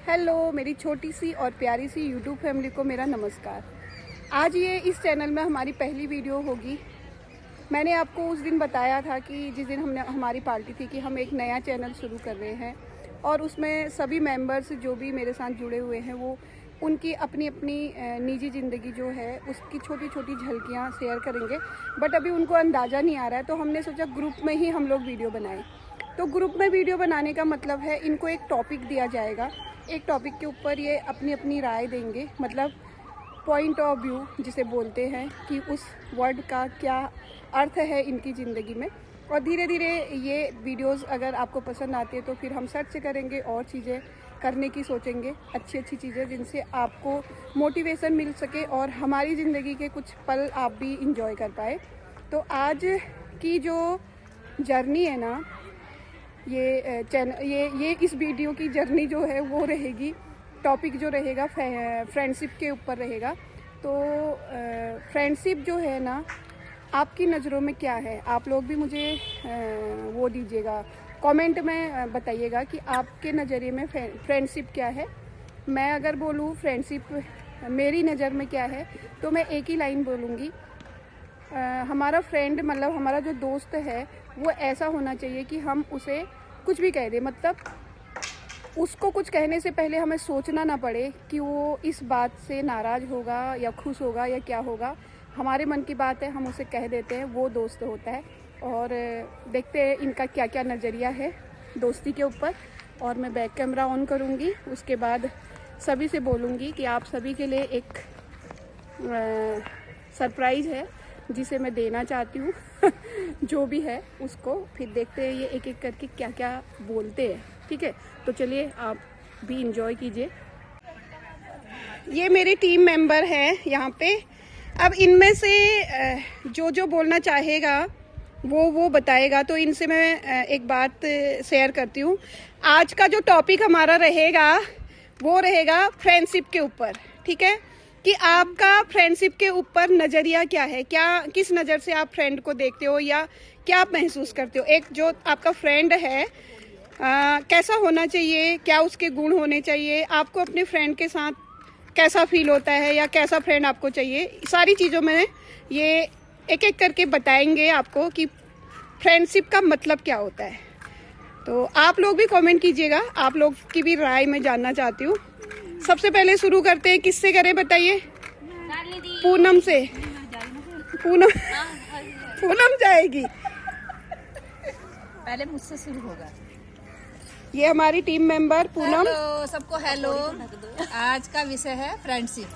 Hello मेरी छोटी सी और प्यारी सी यूट्यूब फैमिली को मेरा नमस्कार। आज ये इस चैनल में हमारी पहली वीडियो होगी। मैंने आपको उस दिन बताया था कि जिस दिन हमारी पार्टी थी कि हम एक नया चैनल शुरू कर रहे हैं और उसमें सभी मेंबर्स जो भी मेरे साथ जुड़े हुए हैं वो उनकी अपनी अपनी निजी ज़िंदगी जो है उसकी छोटी छोटी झलकियाँ शेयर करेंगे। बट अभी उनको अंदाज़ा नहीं आ रहा है, तो हमने सोचा ग्रुप में ही हम लोग वीडियो बनाएं। तो ग्रुप में वीडियो बनाने का मतलब है इनको एक टॉपिक दिया जाएगा, एक टॉपिक के ऊपर ये अपनी अपनी राय देंगे, मतलब पॉइंट ऑफ व्यू जिसे बोलते हैं कि उस वर्ड का क्या अर्थ है इनकी ज़िंदगी में। और धीरे धीरे ये वीडियोस अगर आपको पसंद आती है तो फिर हम सर्च करेंगे और चीज़ें करने की सोचेंगे, अच्छी अच्छी चीज़ें जिनसे आपको मोटिवेशन मिल सके और हमारी ज़िंदगी के कुछ पल आप भी इंजॉय कर पाए। तो आज की जो जर्नी है ना, ये चैनल ये इस वीडियो की जर्नी जो है वो रहेगी, टॉपिक जो रहेगा फ्रेंडशिप के ऊपर रहेगा। तो फ्रेंडशिप जो है ना, आपकी नज़रों में क्या है? आप लोग भी मुझे वो दीजिएगा, कमेंट में बताइएगा कि आपके नज़रिए में फ्रेंडशिप क्या है। मैं अगर बोलूँ फ्रेंडशिप मेरी नज़र में क्या है तो मैं एक ही लाइन बोलूँगी, हमारा फ्रेंड मतलब हमारा जो दोस्त है वो ऐसा होना चाहिए कि हम उसे कुछ भी कह दें, मतलब उसको कुछ कहने से पहले हमें सोचना ना पड़े कि वो इस बात से नाराज़ होगा या खुश होगा या क्या होगा। हमारे मन की बात है, हम उसे कह देते हैं, वो दोस्त होता है। और देखते हैं इनका क्या क्या नज़रिया है दोस्ती के ऊपर। और मैं बैक कैमरा ऑन करूँगी, उसके बाद सभी से बोलूँगी कि आप सभी के लिए एक सरप्राइज़ है जिसे मैं देना चाहती हूँ जो भी है उसको। फिर देखते हैं ये एक एक करके क्या क्या बोलते हैं, ठीक है? तो चलिए आप भी इंजॉय कीजिए। ये मेरे टीम मेंबर हैं यहाँ पे। अब इनमें से जो जो बोलना चाहेगा वो बताएगा। तो इनसे मैं एक बात शेयर करती हूँ। आज का जो टॉपिक हमारा रहेगा वो रहेगा फ्रेंडशिप के ऊपर, ठीक है? कि आपका फ्रेंडशिप के ऊपर नज़रिया क्या है, क्या किस नज़र से आप फ्रेंड को देखते हो या क्या आप महसूस करते हो। एक जो आपका फ्रेंड है कैसा होना चाहिए, क्या उसके गुण होने चाहिए, आपको अपने फ्रेंड के साथ कैसा फील होता है या कैसा फ्रेंड आपको चाहिए, सारी चीज़ों में ये एक एक करके बताएंगे आपको कि फ्रेंडशिप का मतलब क्या होता है। तो आप लोग भी कमेंट कीजिएगा, आप लोग की भी राय मैं जानना चाहती हूँ। सबसे पहले शुरू करते हैं, किससे करें बताइए? पूनम से। पूनम जाएगी पहले, मुझसे शुरू होगा। ये हमारी टीम मेंबर पूनम। हेलो सबको, हेलो। आज का विषय है फ्रेंडशिप।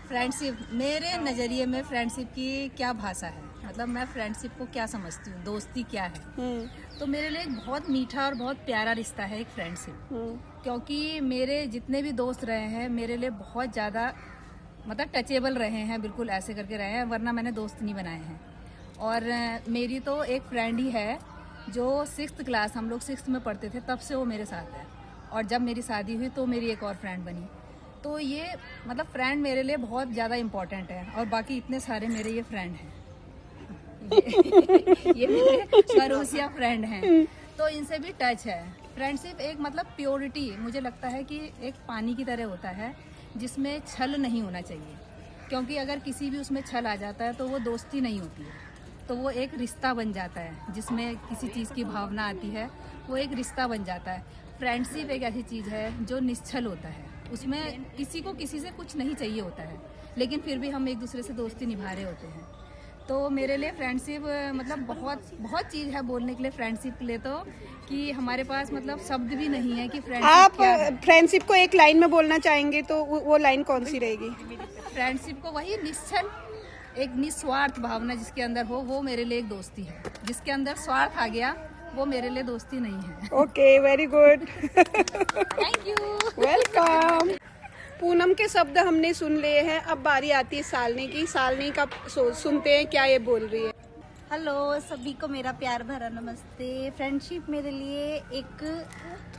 फ्रेंडशिप मेरे नज़रिए में फ्रेंडशिप की क्या भाषा है, मतलब मैं फ्रेंडशिप को क्या समझती हूँ, दोस्ती क्या है। तो मेरे लिए एक बहुत मीठा और बहुत प्यारा रिश्ता है एक फ्रेंडशिप। क्योंकि मेरे जितने भी दोस्त रहे हैं मेरे लिए बहुत ज़्यादा मतलब टचेबल रहे हैं, बिल्कुल ऐसे करके रहे हैं, वरना मैंने दोस्त नहीं बनाए हैं। और मेरी तो एक फ्रेंड ही है जो 6th क्लास, हम लोग 6th में पढ़ते थे तब से वो मेरे साथ है। और जब मेरी शादी हुई तो मेरी एक और फ्रेंड बनी। तो ये मतलब फ्रेंड मेरे लिए बहुत ज़्यादा इम्पोर्टेंट है। और बाकी इतने सारे मेरे ये फ्रेंड हैं ये मेरे पड़ोसिया फ्रेंड हैं, तो इनसे भी टच है। फ्रेंडशिप एक मतलब प्योरिटी, मुझे लगता है कि एक पानी की तरह होता है जिसमें छल नहीं होना चाहिए। क्योंकि अगर किसी भी उसमें छल आ जाता है तो वो दोस्ती नहीं होती है, तो वो एक रिश्ता बन जाता है। जिसमें किसी चीज़ की भावना आती है वो एक रिश्ता बन जाता है। फ्रेंडशिप एक ऐसी चीज़ है जो निश्छल होता है, उसमें किसी को किसी से कुछ नहीं चाहिए होता है, लेकिन फिर भी हम एक दूसरे से दोस्ती निभा रहे होते हैं। तो मेरे लिए फ्रेंडशिप मतलब बहुत बहुत चीज़ है बोलने के लिए फ्रेंडशिप के लिए, तो कि हमारे पास मतलब शब्द भी नहीं है कि फ्रेंडशिप आप क्या है। फ्रेंडशिप को एक लाइन में बोलना चाहेंगे तो वो लाइन कौन सी रहेगी? फ्रेंडशिप को वही निश्चल, एक निस्वार्थ भावना जिसके अंदर हो, वो मेरे लिए एक दोस्ती है। जिसके अंदर स्वार्थ आ गया वो मेरे लिए दोस्ती नहीं है। Okay, very good. Thank you, welcome. Poonam के शब्द हमने सुन लिए हैं, अब बारी आती है सालनी की। सालनी का सुनते हैं क्या ये बोल रही है। हेलो सभी को मेरा प्यार भरा नमस्ते। फ्रेंडशिप मेरे लिए एक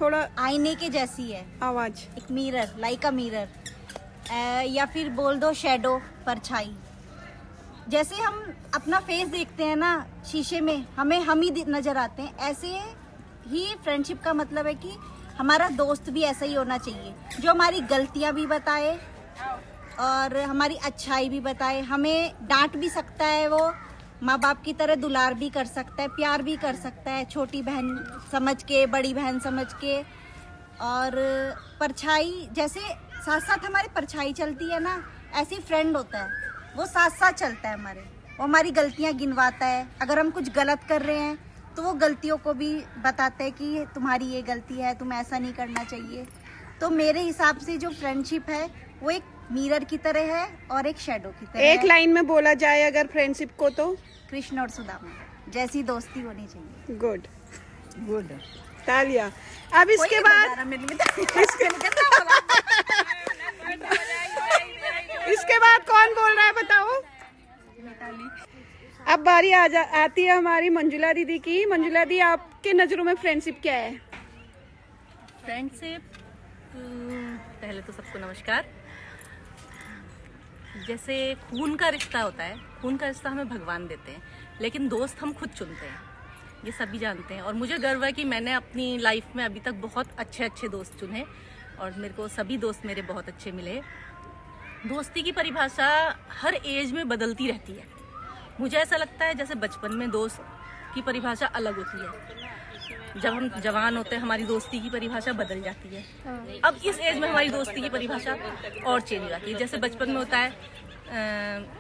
थोड़ा आईने के जैसी है, आवाज। एक मिरर, लाइक अ मिरर, या फिर बोल दो शैडो, परछाई। जैसे हम अपना फेस देखते हैं ना शीशे में, हमें हम ही नजर आते हैं, ऐसे ही फ्रेंडशिप का मतलब है कि हमारा दोस्त भी ऐसा ही होना चाहिए, जो हमारी गलतियां भी बताए और हमारी अच्छाई भी बताए। हमें डांट भी सकता है, वो माँ बाप की तरह दुलार भी कर सकता है, प्यार भी कर सकता है, छोटी बहन समझ के, बड़ी बहन समझ के। और परछाई, जैसे साथ साथ हमारी परछाई चलती है ना, ऐसी फ्रेंड होता है, वो साथ साथ चलता है हमारे। वो हमारी गलतियां गिनवाता है, अगर हम कुछ गलत कर रहे हैं तो वो गलतियों को भी बताता है कि तुम्हारी ये गलती है, तुम ऐसा नहीं करना चाहिए। तो मेरे हिसाब से जो फ्रेंडशिप है वो एक मिरर की तरह है और एक शैडो की तरह एक है। लाइन में बोला जाए अगर फ्रेंडशिप को तो कृष्ण और सुदामा जैसी दोस्ती होनी चाहिए। गुड गुड, तालिया। अब इसके बाद इसके बाद कौन बोल रहा है बताओ? अब बारी आती है हमारी मंजुला दीदी की। मंजुला दी, आपके नजरों में फ्रेंडशिप क्या है? फ्रेंडशिप, पहले तो सबको नमस्कार। जैसे खून का रिश्ता होता है, खून का रिश्ता हमें भगवान देते हैं, लेकिन दोस्त हम खुद चुनते हैं, ये सभी जानते हैं। और मुझे गर्व है कि मैंने अपनी लाइफ में अभी तक बहुत अच्छे अच्छे दोस्त चुने और मेरे को सभी दोस्त मेरे बहुत अच्छे मिले। दोस्ती की परिभाषा हर एज में बदलती रहती है। मुझे ऐसा लगता है जैसे बचपन में दोस्त की परिभाषा अलग होती है, जब हम जवान होते हैं हमारी दोस्ती की परिभाषा बदल जाती है। अब इस एज में हमारी दोस्ती की परिभाषा और चेंज हो जाती है। जैसे बचपन में होता है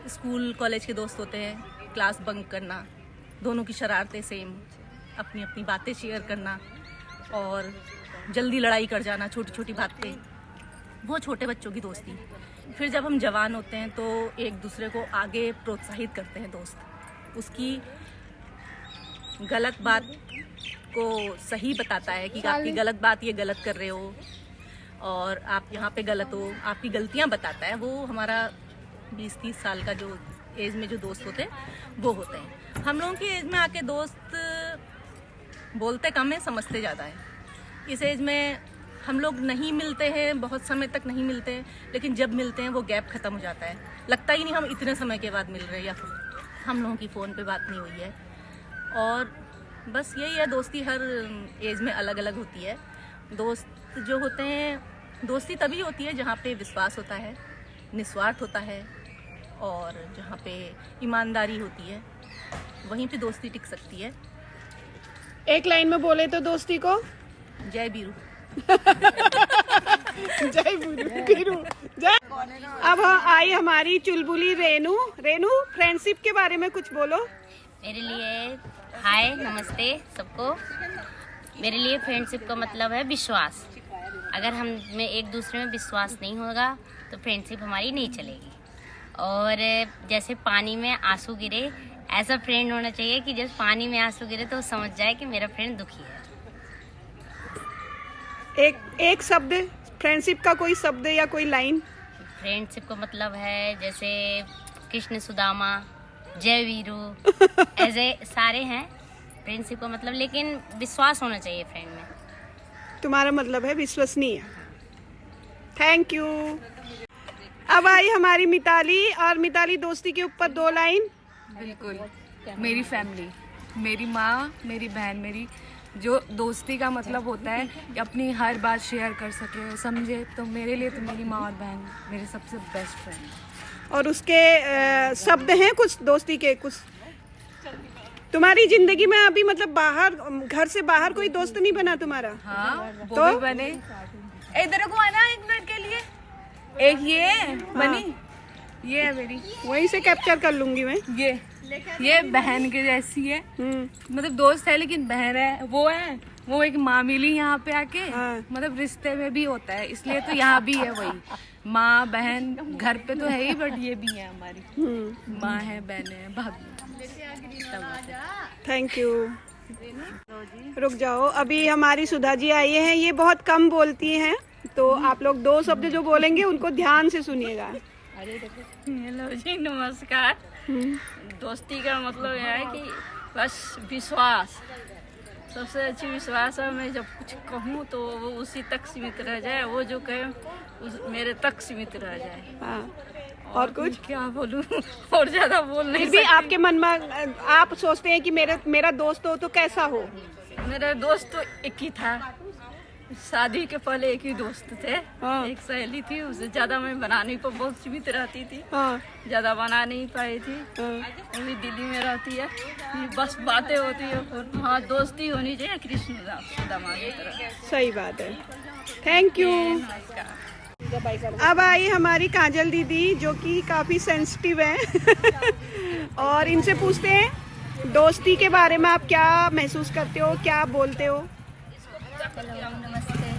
स्कूल कॉलेज के दोस्त होते हैं, क्लास बंक करना, दोनों की शरारतें सेम, अपनी अपनी बातें शेयर करना और जल्दी लड़ाई कर जाना छोटी छोटी बात पे, वो छोटे बच्चों की दोस्ती। फिर जब हम जवान होते हैं तो एक दूसरे को आगे प्रोत्साहित करते हैं दोस्त, उसकी गलत बात को सही बताता है कि आपकी गलत बात ये गलत कर रहे हो और आप यहाँ पे गलत हो, आपकी गलतियाँ बताता है। वो हमारा 20-30 साल का जो एज में जो दोस्त होते हैं वो होते हैं। हम लोगों की एज में आके दोस्त बोलते कम है, समझते ज़्यादा है। इस एज में हम लोग नहीं मिलते हैं, बहुत समय तक नहीं मिलते हैं, लेकिन जब मिलते हैं वो गैप ख़त्म हो जाता है, लगता ही नहीं हम इतने समय के बाद मिल रहे हैं या फिर हम लोगों की फ़ोन पे बात नहीं हुई है। और बस यही है, दोस्ती हर एज में अलग अलग होती है। दोस्त जो होते हैं, दोस्ती तभी होती है जहाँ पे विश्वास होता है, निस्वार्थ होता है और जहाँ पे ईमानदारी होती है, वहीं पे दोस्ती टिक सकती है। एक लाइन में बोले तो दोस्ती को? जय बीरू। जय बीरू, जय। अब आई हमारी चुलबुली रेनू। रेनू, फ्रेंडशिप के बारे में कुछ बोलो। मेरे लिए हाय, नमस्ते सबको। मेरे लिए फ्रेंडशिप का मतलब है विश्वास। अगर हम में एक दूसरे में विश्वास नहीं होगा तो फ्रेंडशिप हमारी नहीं चलेगी। और जैसे पानी में आंसू गिरे, ऐसा फ्रेंड होना चाहिए कि जब पानी में आंसू गिरे तो समझ जाए कि मेरा फ्रेंड दुखी है। एक शब्द, फ्रेंडशिप का कोई शब्द या कोई लाइन? फ्रेंडशिप का मतलब है जैसे कृष्ण सुदामा, जय वीरू, ऐसे सारे हैं फ्रेंडशिप का मतलब, लेकिन विश्वास होना चाहिए फ्रेंड में। तुम्हारा मतलब है विश्वसनीय। Thank you. अब आई हमारी मिताली। और मिताली, दोस्ती के ऊपर 2 लाइन। बिल्कुल, मेरी फैमिली, मेरी माँ, मेरी बहन, मेरी जो दोस्ती का मतलब होता है कि अपनी हर बात शेयर कर सके, समझे, तो मेरे लिए तो मेरी माँ और बहन मेरे सबसे बेस्ट फ्रेंड। और उसके शब्द हैं कुछ दोस्ती के? कुछ तुम्हारी जिंदगी में अभी मतलब बाहर, घर से बाहर कोई दोस्त नहीं बना तुम्हारा? हाँ, वो तो? भी बने। इधर को आना 1 मिनट के लिए। एक ये बनी, ये है मेरी, वहीं से कैप्चर कर लूंगी मैं। ये बहन के जैसी है, मतलब दोस्त है लेकिन बहन है। वो एक माँ मिली यहाँ पे आके, मतलब रिश्ते में भी होता है, इसलिए तो यहाँ भी है वही माँ बहन। घर पे तो है ही, बट ये भी है हमारी माँ है, बहन है, भाभी। Thank you. रुक जाओ, अभी हमारी सुधा जी आई हैं। ये बहुत कम बोलती हैं, तो आप लोग 2 शब्द जो बोलेंगे उनको ध्यान से सुनिएगा। हेलो जी, नमस्कार। दोस्ती का मतलब यह है कि बस विश्वास, सबसे अच्छी विश्वास है। मैं जब कुछ कहूँ तो वो उसी तक सीमित रह जाए, वो जो कहे मेरे तक सीमित रह जाए। हाँ। और कुछ क्या बोलूँ और ज्यादा बोल नहीं फिर भी सकती। आपके मन में आप सोचते हैं कि मेरा दोस्त हो तो कैसा हो? मेरा दोस्त तो एक ही था, शादी के पहले एक ही दोस्त थे। हाँ। एक सहेली थी, उससे ज्यादा मैं बनाने को बहुत सीमित रहती थी। हाँ ज्यादा बना नहीं पाई थी। हाँ वो भी दिल्ली में रहती है। ये बस बातें होती है। और हाँ, दोस्ती होनी चाहिए कृष्ण दामा की तरह। सही बात है। Thank you. अब आई हमारी काजल दीदी जो कि काफ़ी सेंसिटिव हैं और इनसे पूछते हैं दोस्ती के बारे में आप क्या महसूस करते हो, क्या बोलते हो? नमस्ते।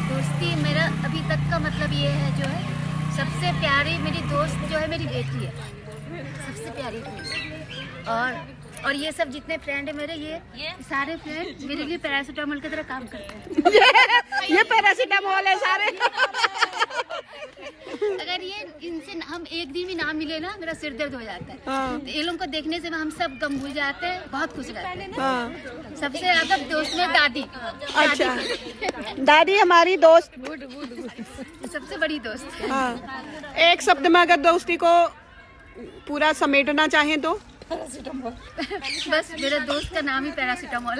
दोस्ती मेरा अभी तक का मतलब ये है, जो है सबसे प्यारी मेरी दोस्त जो है मेरी बेटी है, सबसे प्यारी दोस्त। और ये सब जितने फ्रेंड है मेरे, ये सारे फ्रेंड मेरे लिए पैरासीटामोल की तरह काम करते हैं। ये पैरासीटामोल है सारे। अगर ये इनसे हम एक दिन भी ना मिले ना, मेरा सिर दर्द हो जाता है। हाँ। तो ये लोगों को देखने से हम सब गम भूल जाते हैं, बहुत खुश रहते हैं। हाँ सबसे ज्यादा दोस्त में दादी। अच्छा, दादी हमारी दोस्त। सबसे बड़ी दोस्त। हाँ, एक शब्द में अगर दोस्ती को पूरा समेटना चाहें तो? बस मेरे दोस्त का नाम ही पैरासीटामोल।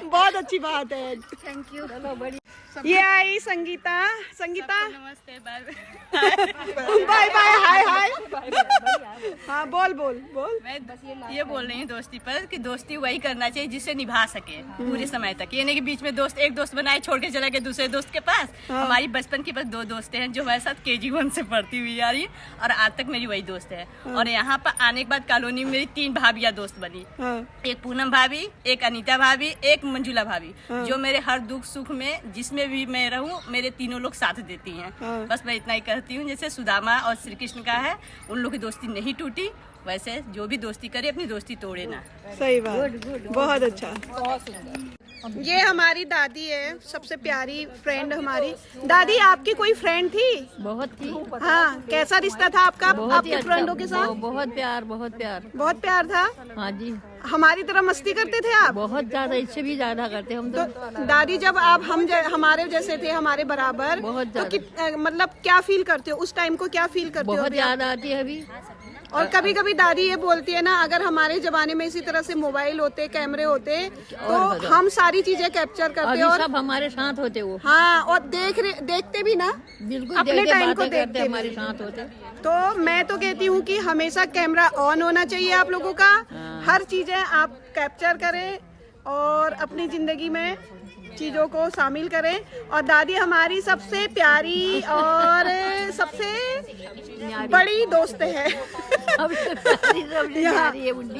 बहुत अच्छी बात है। Thank you. ये आई संगीता। संगीता नमस्ते, बाय बाय बाय, हाय हाय। हाँ बोल बोल बोल। मैं ये बोल रही हूँ दोस्ती पर कि दोस्ती वही करना चाहिए जिससे निभा सके पूरे समय तक। ये नहीं कि बीच में दोस्त एक दोस्त बनाए छोड़ के चला गया दूसरे दोस्त के पास। हमारी बचपन की बस 2 दोस्तें हैं जो हमारे साथ KG1 से पढ़ती हुई आ रही और आज तक मेरी वही दोस्त है। और यहाँ पर आने के बाद कॉलोनी में मेरी 3 भाभियाँ दोस्त बनी। एक पूनम भाभी, एक अनीता भाभी, एक मंजुला भाभी, जो मेरे हर दुख सुख में जिसमें भी मैं रहूं मेरे तीनों लोग साथ देती हैं। बस मैं इतना ही कहती हूँ, जैसे सुदामा और श्री कृष्ण का है, उन लोग की दोस्ती नहीं टूटी, वैसे जो भी दोस्ती करे अपनी दोस्ती तोड़े ना। सही बात, बहुत अच्छा। ये हमारी दादी है, सबसे प्यारी फ्रेंड हमारी। दादी आपकी कोई फ्रेंड थी? बहुत थी। हाँ, कैसा रिश्ता था आपका आपके फ्रेंडों के साथ? बहुत प्यार, बहुत प्यार, बहुत प्यार था। हाँ जी। हमारी तरह मस्ती करते थे आप? बहुत ज्यादा, इससे भी ज्यादा करते हम तो। दादी जब आप हमारे जैसे थे, हमारे बराबर, बहुत तो मतलब क्या फील करते हो उस टाइम को? क्या फील करते हो? बहुत याद आती है अभी। और कभी कभी दादी ये बोलती है ना, अगर हमारे जमाने में इसी तरह से मोबाइल होते, कैमरे होते, तो हम सारी चीजें कैप्चर करते और सब हमारे साथ होते वो। हाँ, और देखते भी ना, बिल्कुल अपने टाइम को देखते हमारे साथ होते। तो मैं तो कहती हूँ कि हमेशा कैमरा ऑन होना चाहिए आप लोगों का। हर चीजें आप कैप्चर करें और अपनी जिंदगी में चीजों को शामिल करें। और दादी हमारी सबसे प्यारी और सबसे बड़ी दोस्त है।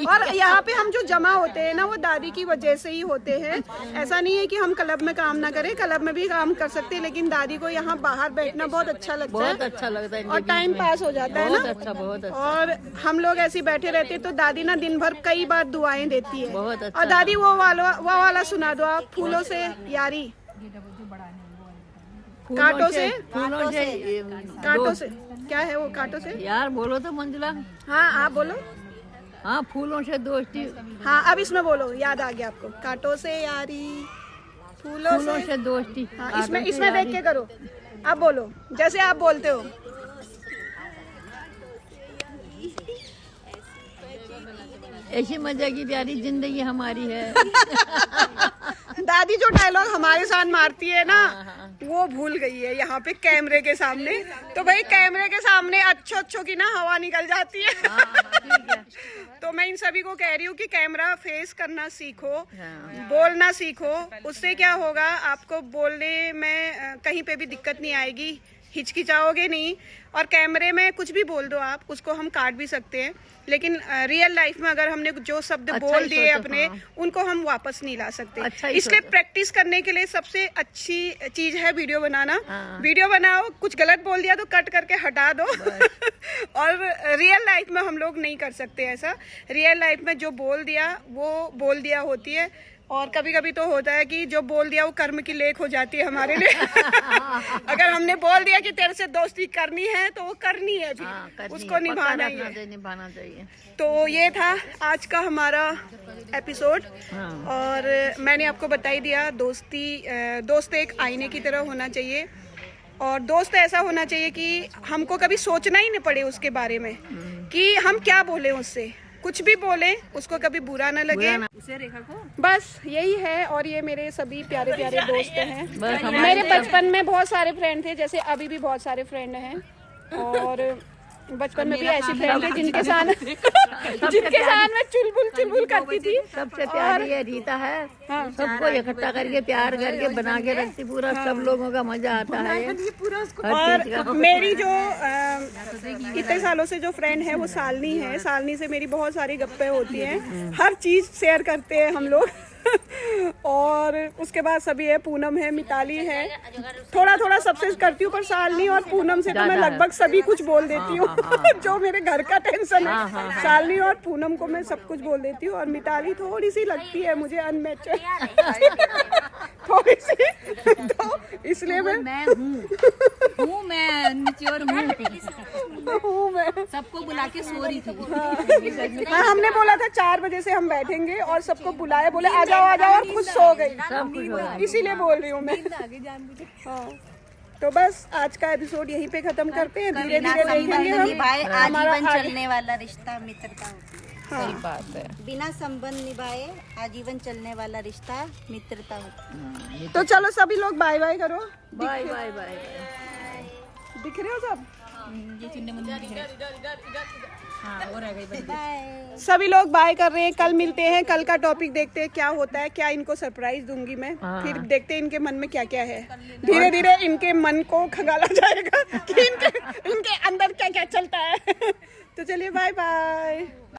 और यहाँ पे हम जो जमा होते हैं ना, वो दादी की वजह से ही होते हैं। ऐसा नहीं है कि हम क्लब में काम ना करें, क्लब में भी काम कर सकते हैं, लेकिन दादी को यहाँ बाहर बैठना बहुत अच्छा लगता है। बहुत अच्छा लगता है और टाइम पास हो जाता है ना। बहुत अच्छा, बहुत अच्छा। और हम लोग ऐसे बैठे रहते हैं तो दादी ना दिन भर कई बार दुआएं देती है। बहुत अच्छा। और दादी वो वाला सुना दो आप, फूलों से यारी। कांटों से, फूलों से, कांटों से, क्या है वो कांटों से? यार बोलो तो मंजुला। हाँ आप बोलो। हाँ, फूलों से दोस्ती। हाँ अब इसमें बोलो, याद आ गया आपको। कांटों से यारी, फूलों से दोस्ती। हाँ, इसमें देख के करो। अब बोलो जैसे आप बोलते हो। ऐसी मजा की प्यारी जिंदगी हमारी है। दादी जो डायलॉग हमारे साथ मारती है ना, वो भूल गई है यहाँ पे कैमरे के सामने। तो भाई कैमरे के सामने अच्छों की ना हवा निकल जाती है। तो मैं इन सभी को कह रही हूँ कि कैमरा फेस करना सीखो, बोलना सीखो। उससे क्या होगा, आपको बोलने में कहीं पे भी दिक्कत नहीं आएगी, हिचकिचाओगे नहीं। और कैमरे में कुछ भी बोल दो आप, उसको हम काट भी सकते हैं, लेकिन रियल लाइफ में अगर हमने जो शब्द बोल दिए अपने, उनको हम वापस नहीं ला सकते। इसलिए प्रैक्टिस करने के लिए सबसे अच्छी चीज है वीडियो बनाना। वीडियो बनाओ, कुछ गलत बोल दिया तो कट करके हटा दो। और रियल लाइफ में हम लोग नहीं कर सकते ऐसा। रियल लाइफ में जो बोल दिया वो बोल दिया होती है। और कभी कभी तो होता है कि जो बोल दिया वो कर्म की लेख हो जाती है हमारे लिए। अगर हमने बोल दिया कि तेरे से दोस्ती करनी है तो वो करनी है भी, उसको निभाना ही है। निभाना चाहिए। तो ये था आज का हमारा एपिसोड। और मैंने आपको बता ही दिया, दोस्त एक आईने की तरह होना चाहिए। और दोस्त ऐसा होना चाहिए कि हमको कभी सोचना ही नहीं पड़े उसके बारे में कि हम क्या बोले उससे। कुछ भी बोले उसको कभी बुरा ना लगे। बस यही है। और ये मेरे सभी प्यारे प्यारे दोस्त हैं। मेरे बचपन में बहुत सारे फ्रेंड थे, जैसे अभी भी बहुत सारे फ्रेंड हैं। और बचपन में भी ऐसी फ्रेंड थे जिनके साथ मैं चुलबुल करती थी। सबसे प्यारी है रीता है। सबको इकट्ठा करके प्यार करके बना के रखती, पूरा सब लोगों का मजा आता है। और मेरी जो इतने सालों से जो फ्रेंड है वो सालनी है। सालनी से मेरी बहुत सारी गप्पे होती हैं, हर चीज शेयर करते हैं हम लोग। और उसके बाद सभी है, पूनम है, मिताली है, थोड़ा थोड़ा सबसे करती हूँ, पर सालनी और पूनम से तो मैं लगभग सभी कुछ बोल देती हूँ। जो मेरे घर का टेंशन है, सालनी और पूनम को मैं सब कुछ बोल देती हूँ। और मिताली थोड़ी सी लगती है मुझे अनमेच्योर, थोड़ी सी, तो इसलिए मैं सबको बुला के सो रही थी। हाँ, हमने बोला था 4 बजे से हम बैठेंगे और सबको बुलाया, बोले आ जाओ और खुद सो गई। इसीलिए बोल रही हूँ मैं। हाँ, तो बस आज का एपिसोड यहीं पे खत्म करते हैं। धीरे धीरे देखेंगे हम हमारा आजीवन आगे। चलने वाला रिश्ता मित्रता होती है। सही बात है। बिना संबंध निभाए आजीवन चलने वाला रिश्ता मित्रता होती है। तो चलो सभी लोग बाय बाय करो। Bye bye bye. दिख रहे हो सब? सभी लोग बाय कर रहे हैं। कल मिलते हैं, कल का टॉपिक देखते हैं क्या होता है, क्या इनको सरप्राइज दूंगी मैं। फिर देखते हैं इनके मन में क्या क्या है। धीरे धीरे इनके मन को खंगाला जाएगा कि इनके अंदर क्या क्या चलता है। तो चलिए बाय बाय।